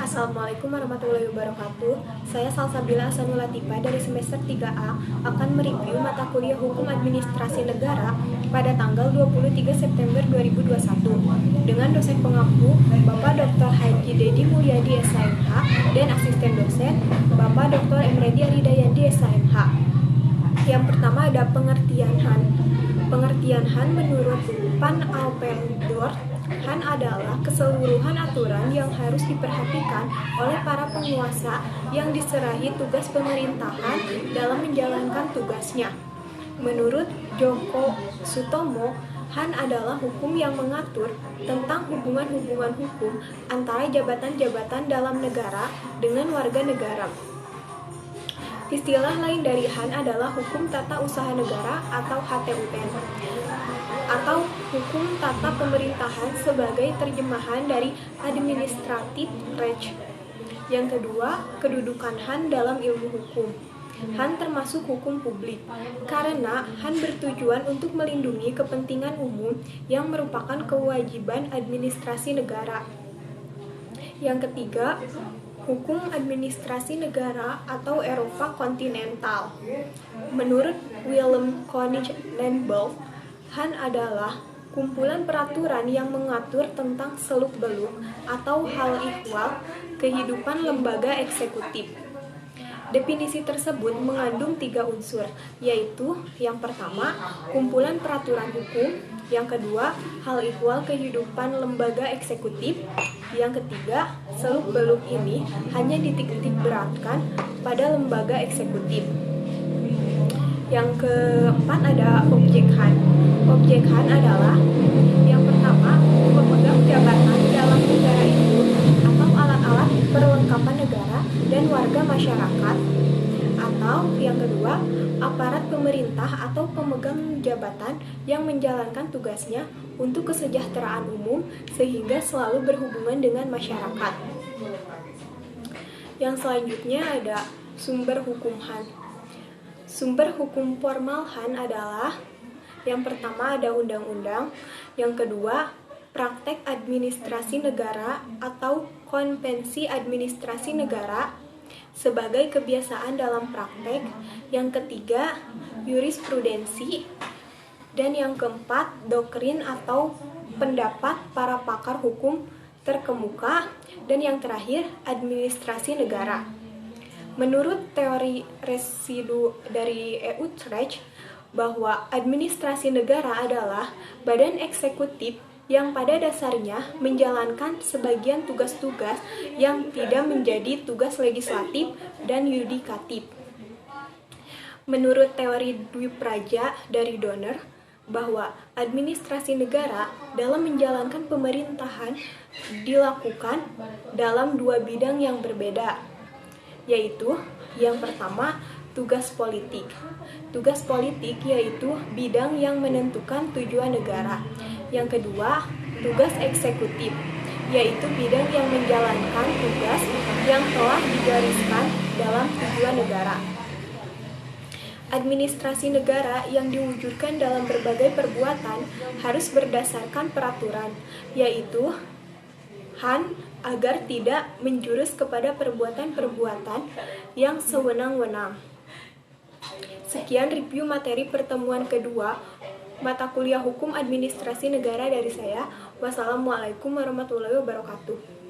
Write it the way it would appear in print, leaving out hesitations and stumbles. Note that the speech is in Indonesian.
Assalamualaikum warahmatullahi wabarakatuh. Saya Salsabila Asanul Latifah dari semester 3A akan mereview mata kuliah Hukum Administrasi Negara pada tanggal 23 September 2021 dengan dosen pengampu Bapak Dr. Haji Dedi Mulyadi SHMH dan asisten dosen Bapak Dr. Emredi Aridayandi SHMH. Yang pertama ada pengertian HAN. Pengertian HAN menurut Pan Alpendorf, HAN adalah keseluruhan aturan yang harus diperhatikan oleh para penguasa yang diserahi tugas pemerintahan dalam menjalankan tugasnya. Menurut Djoko Sutomo, HAN adalah hukum yang mengatur tentang hubungan-hubungan hukum antara jabatan-jabatan dalam negara dengan warga negara. Istilah lain dari HAN adalah Hukum Tata Usaha Negara atau HTUN, atau Hukum Tata Pemerintahan sebagai terjemahan dari Administrative Recht. Yang kedua, kedudukan HAN dalam ilmu hukum. HAN termasuk hukum publik, karena HAN bertujuan untuk melindungi kepentingan umum yang merupakan kewajiban administrasi negara. Yang ketiga, Hukum Administrasi Negara atau Eropa Kontinental. Menurut Willem Koning-Lenboom, HAN adalah kumpulan peraturan yang mengatur tentang seluk-beluk atau hal ihwal kehidupan lembaga eksekutif. Definisi tersebut mengandung 3 unsur, yaitu yang pertama, kumpulan peraturan hukum, yang kedua, hal ihwal kehidupan lembaga eksekutif, yang ketiga, seluk-beluk ini hanya dititik beratkan pada lembaga eksekutif. Yang keempat ada objek HAN. Objek HAN adalah yang pertama, pemegang jabatan dalam negara itu atau alat-alat perlengkapan negara dan warga masyarakat, atau yang kedua, aparat pemerintah atau pemegang jabatan yang menjalankan tugasnya untuk kesejahteraan umum sehingga selalu berhubungan dengan masyarakat. Yang selanjutnya ada sumber hukum HAN. Sumber hukum formal HAN adalah yang pertama ada undang-undang, yang kedua praktek administrasi negara atau konvensi administrasi negara sebagai kebiasaan dalam praktek, yang ketiga jurisprudensi, dan yang keempat doktrin atau pendapat para pakar hukum terkemuka, dan yang terakhir administrasi negara. Menurut teori residu dari Utrecht, bahwa administrasi negara adalah badan eksekutif yang pada dasarnya menjalankan sebagian tugas-tugas yang tidak menjadi tugas legislatif dan yudikatif. Menurut teori Dwi Praja dari Donner, bahwa administrasi negara dalam menjalankan pemerintahan dilakukan dalam 2 bidang yang berbeda, yaitu yang pertama tugas politik. Tugas politik yaitu bidang yang menentukan tujuan negara. Yang kedua, tugas eksekutif, yaitu bidang yang menjalankan tugas yang telah digariskan dalam tujuan negara. Administrasi negara yang diwujudkan dalam berbagai perbuatan harus berdasarkan peraturan, yaitu HAN, agar tidak menjurus kepada perbuatan-perbuatan yang sewenang-wenang. Sekian review materi pertemuan kedua mata kuliah Hukum Administrasi Negara dari saya. Wassalamualaikum warahmatullahi wabarakatuh.